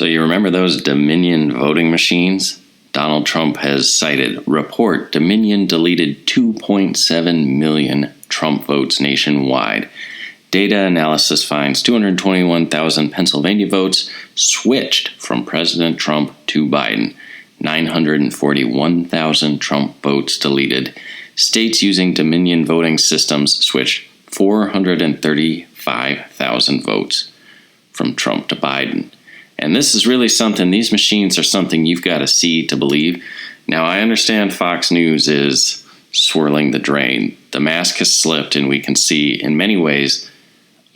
So you remember those Dominion voting machines? Donald Trump has cited report Dominion deleted 2.7 million Trump votes nationwide. Data analysis finds 221,000 Pennsylvania votes switched from President Trump to Biden. 941,000 Trump votes deleted. States using Dominion voting systems switched 435,000 votes from Trump to Biden. And this is really something, these machines are something you've got to see to believe. Now, I understand Fox News is swirling the drain. The mask has slipped, and we can see in many ways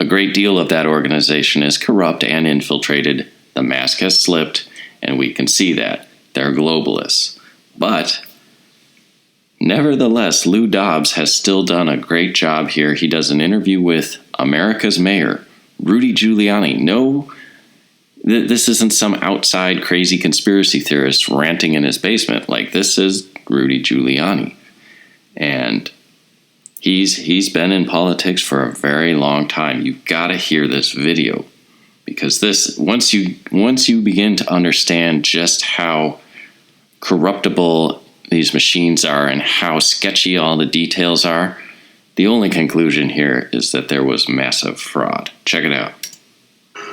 a great deal of that organization is corrupt and infiltrated. The mask has slipped, and we can see that. They're globalists. But nevertheless, Lou Dobbs has still done a great job here. He does an interview with America's mayor, Rudy Giuliani. No, this isn't some outside crazy conspiracy theorist ranting in his basement. Like, this is Rudy Giuliani. And he's been in politics for a very long time. You've got to hear this video. Because this, once you begin to understand just how corruptible these machines are and how sketchy all the details are, the only conclusion here is that there was massive fraud. Check it out.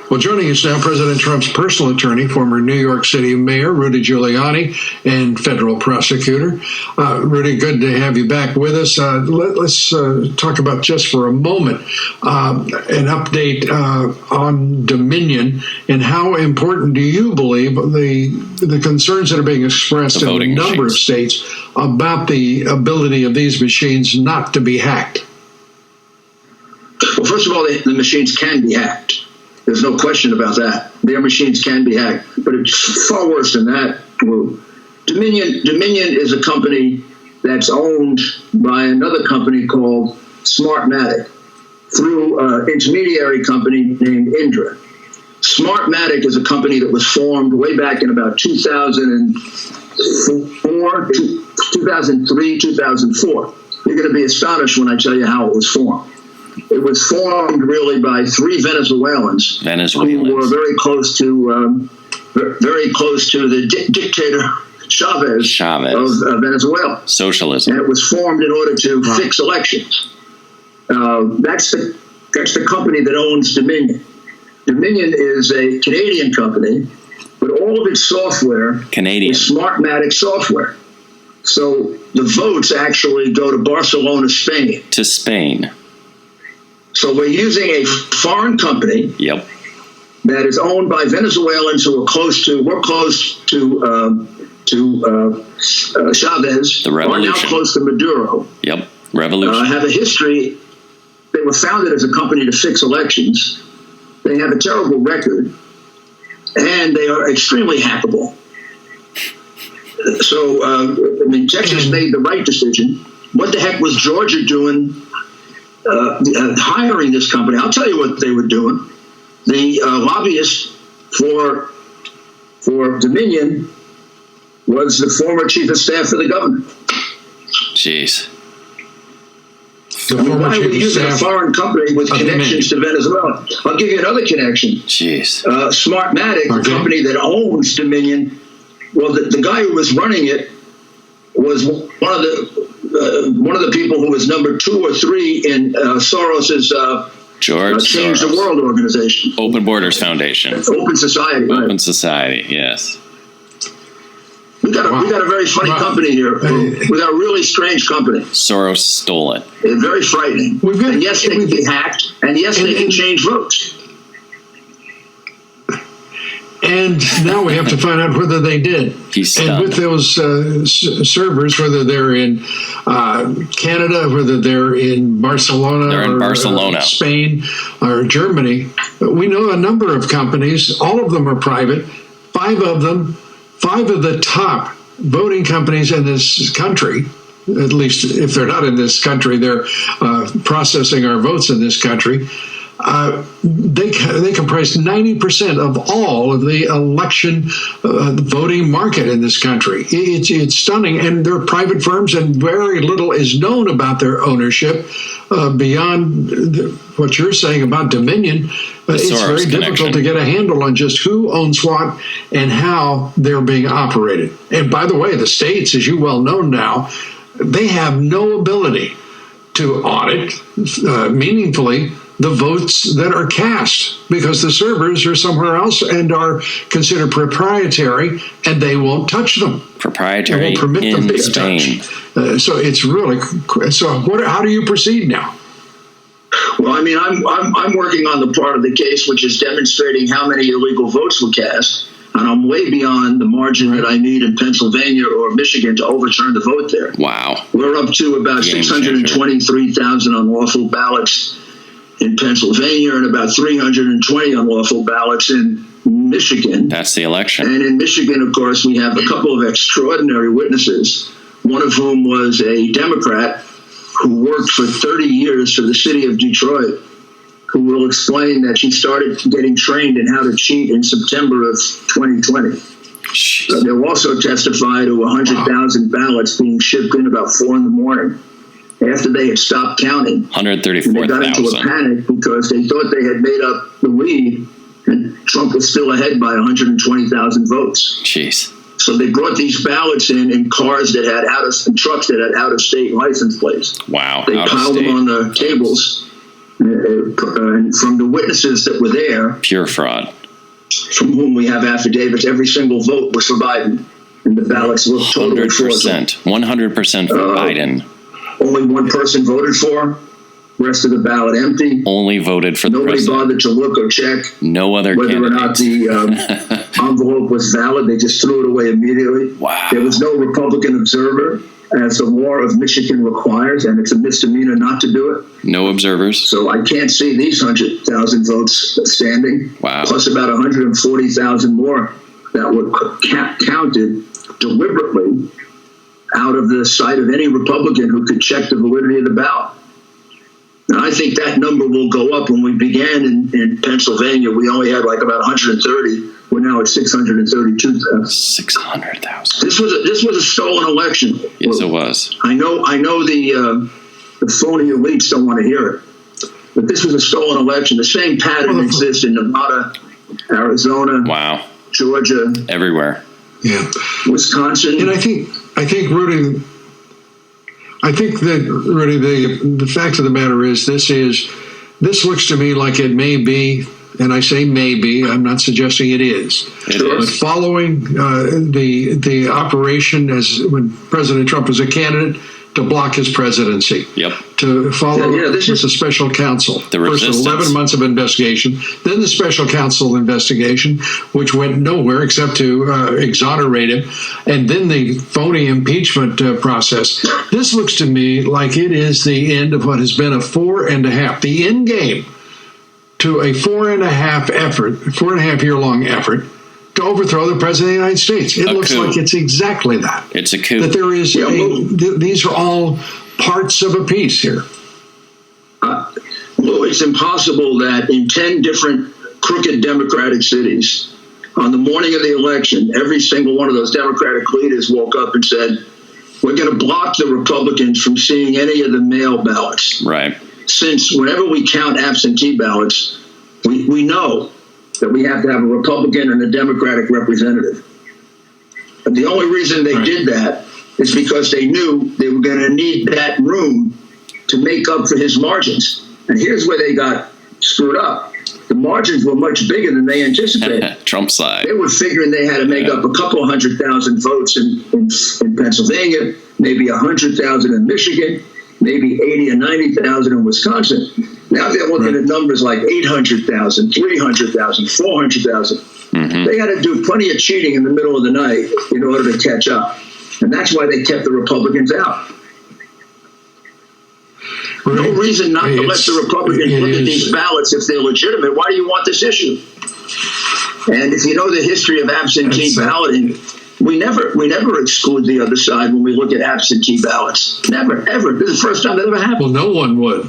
Well, joining us now, President Trump's personal attorney, former New York City Mayor Rudy Giuliani, and federal prosecutor. Rudy, good to have you back with us. Let's talk about just for a moment an update on Dominion and how important do you believe the concerns that are being expressed in a number of states about the ability of these machines not to be hacked? Well, first of all, the machines can be hacked. There's no question about that. Their machines can be hacked, but it's far worse than that. Dominion is a company that's owned by another company called Smartmatic through an intermediary company named Indra. Smartmatic is a company that was formed way back in about 2004, 2003, 2004. You're going to be astonished when I tell you how it was formed. It was formed really by three Venezuelans who were very close to the dictator Chavez of Venezuela. Socialism. And it was formed in order to fix elections. That's the company that owns Dominion. Dominion is a Canadian company, but all of its software is Smartmatic software. So the votes actually go to Barcelona, Spain. To Spain. So we're using a foreign company that is owned by Venezuelans who are close to Chavez, the revolution. Are now close to Maduro. Revolution. Have a history. They were founded as a company to fix elections. They have a terrible record, and they are extremely hackable. So, Texas made the right decision. What the heck was Georgia doing? Hiring this company. I'll tell you what they were doing. The lobbyist for Dominion was the former chief of staff for the governor. Jeez. Why would you use a foreign company with connections to Venezuela? I'll give you another connection. Jeez. Smartmatic, the company that owns Dominion, well, the guy who was running it was one of the people who was number 2 or 3 in Soros's Change the World organization. Open Borders Foundation. Open Society. Open Society, yes. We got a very funny company here. We got a really strange company. Soros stole it. It's very frightening. And yes, they can be hacked. And yes, they can change votes. And now we have to find out whether they did. And with those servers, whether they're in Canada, whether they're in Barcelona, Spain, or Germany, we know a number of companies. All of them are private. 5 of the top voting companies in this country, at least if they're not in this country, they're processing our votes in this country. they comprise 90% of all of the election voting market in this country. It's stunning, and they're private firms, and very little is known about their ownership beyond what you're saying about Dominion. It's very difficult to get a handle on just who owns what and how they're being operated. And by the way, the states, as you well know now, they have no ability to audit meaningfully the votes that are cast, because the servers are somewhere else and are considered proprietary, and they won't touch them. Proprietary they won't permit in them to be Spain. touched. So it's really so. How do you proceed now? Well, I mean, I'm working on the part of the case which is demonstrating how many illegal votes were cast, and I'm way beyond the margin that I need in Pennsylvania or Michigan to overturn the vote there. Wow. We're up to about 623,000 unlawful ballots in Pennsylvania and about 320 unlawful ballots in Michigan. That's the election. And in Michigan, of course, we have a couple of extraordinary witnesses, one of whom was a Democrat who worked for 30 years for the city of Detroit, who will explain that she started getting trained in how to cheat in September of 2020. They'll also testify to 100,000 ballots being shipped in about 4 in the morning after they had stopped counting. 134,000. They got into a panic because they thought they had made up the lead, and Trump was still ahead by 120,000 votes. Jeez. So they brought these ballots in cars that had trucks that had out-of-state license plates. Wow. They piled them on the tables, and from the witnesses that were there, pure fraud, from whom we have affidavits, every single vote was for Biden, and the ballots looked totally fraudulent. 100% for Biden. Only one person voted for. Rest of the ballot empty. Only voted for the president. Nobody bothered to look or check no other whether candidates. or not the envelope was valid. They just threw it away immediately. Wow. There was no Republican observer, as the law of Michigan requires, and it's a misdemeanor not to do it. No observers. So I can't see these 100,000 votes standing. Wow. Plus about 140,000 more that were counted deliberately out of the sight of any Republican who could check the validity of the ballot. And I think that number will go up. When we began in Pennsylvania, we only had like about 130. We're now at 632,000. 600,000. This was a stolen election. Yes, it was. I know the phony elites don't want to hear it, but this was a stolen election. The same pattern exists in Nevada, Arizona, wow, Georgia, everywhere. Yeah, Wisconsin. And I think Rudy. The fact of the matter is, this looks to me like it may be, and I say maybe, I'm not suggesting it is. But following the operation as when President Trump was a candidate to block his presidency. Yep. To follow with the special counsel. The resistance. First 11 months of investigation, then the special counsel investigation, which went nowhere except to exonerate him, and then the phony impeachment process. This looks to me like it is the end of what has been a 4.5, the end game to a 4.5 year long effort to overthrow the president of the United States. It looks like it's exactly that. It's a coup. That there is these are all parts of a piece here. Well, it's impossible that in 10 different crooked Democratic cities, on the morning of the election, every single one of those Democratic leaders woke up and said, we're going to block the Republicans from seeing any of the mail ballots. Right. Since whenever we count absentee ballots, we know that we have to have a Republican and a Democratic representative. But the only reason they did that is because they knew they were going to need that room to make up for his margins. And here's where they got screwed up. The margins were much bigger than they anticipated. Trump's side. They were figuring they had to make up a couple 100,000 votes in Pennsylvania, maybe 100,000 in Michigan, maybe 80 or 90,000 in Wisconsin. Now they're looking at numbers like 800,000, 300,000, 400,000. Mm-hmm. They had to do plenty of cheating in the middle of the night in order to catch up. And that's why they kept the Republicans out. No reason not to let the Republicans look at these ballots if they're legitimate. Why do you want this issue? And if you know the history of absentee balloting, we never exclude the other side when we look at absentee ballots. Never, ever. This is the first time that ever happened. Well, no one would.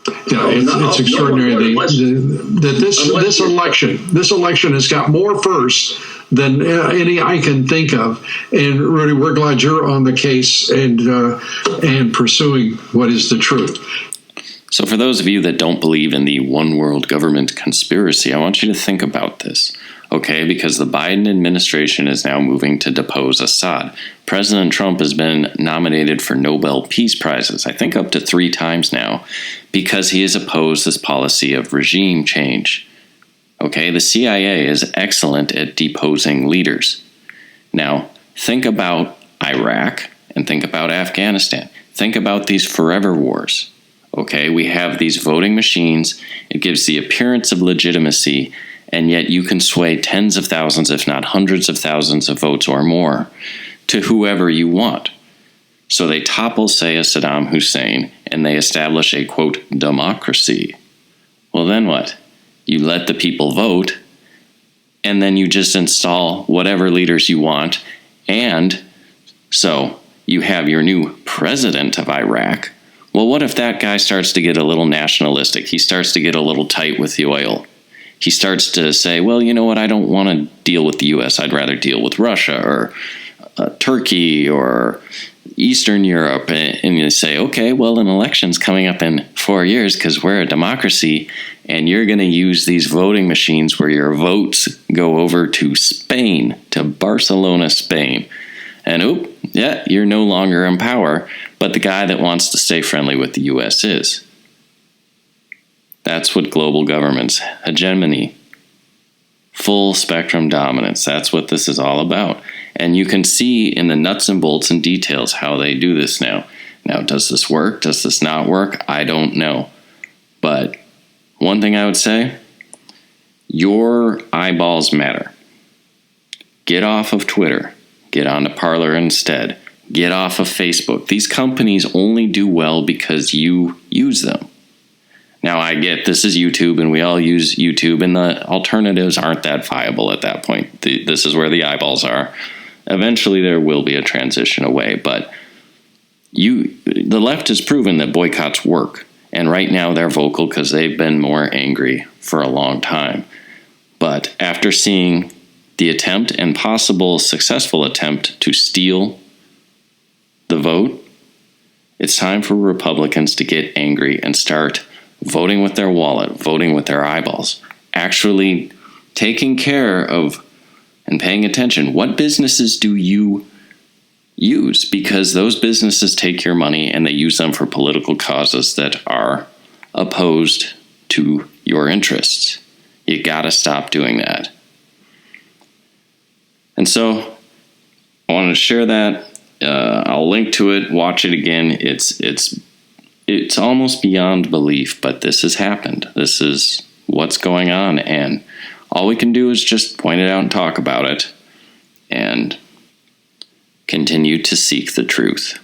Yeah, it's extraordinary that this election has got more firsts than any I can think of. And Rudy, we're glad you're on the case and pursuing what is the truth. So for those of you that don't believe in the one world government conspiracy, I want you to think about this. Okay, because the Biden administration is now moving to depose Assad. President Trump has been nominated for Nobel Peace Prizes, I think up to 3 times now, because he has opposed this policy of regime change. Okay, the CIA is excellent at deposing leaders. Now, think about Iraq and think about Afghanistan. Think about these forever wars. Okay, we have these voting machines. It gives the appearance of legitimacy, and yet you can sway tens of thousands, if not hundreds of thousands of votes or more to whoever you want. So they topple, say, a Saddam Hussein, and they establish a, quote, democracy. Well, then what? You let the people vote, and then you just install whatever leaders you want, and so you have your new president of Iraq. Well, what if that guy starts to get a little nationalistic? He starts to get a little tight with the oil. He starts to say, well, you know what, I don't want to deal with the U.S. I'd rather deal with Russia or Turkey or Eastern Europe. And you say, okay, well, an election's coming up in 4 years because we're a democracy, and you're going to use these voting machines where your votes go over to Spain, to Barcelona, Spain. And you're no longer in power, but the guy that wants to stay friendly with the U.S. is. That's what global government's hegemony, full spectrum dominance, that's what this is all about. And you can see in the nuts and bolts and details how they do this now. Now, does this work? Does this not work? I don't know. But one thing I would say, your eyeballs matter. Get off of Twitter. Get onto Parler instead. Get off of Facebook. These companies only do well because you use them. Now, I get this is YouTube, and we all use YouTube, and the alternatives aren't that viable at that point. This is where the eyeballs are. Eventually, there will be a transition away, but the left has proven that boycotts work, and right now they're vocal because they've been more angry for a long time. But after seeing the attempt and possible successful attempt to steal the vote, it's time for Republicans to get angry and start voting with their wallet, voting with their eyeballs, actually taking care of and paying attention. What businesses do you use? Because those businesses take your money and they use them for political causes that are opposed to your interests. You gotta stop doing that. And so I wanted to share that. I'll link to it. Watch it again. It's almost beyond belief, but this has happened. This is what's going on, and all we can do is just point it out and talk about it and continue to seek the truth.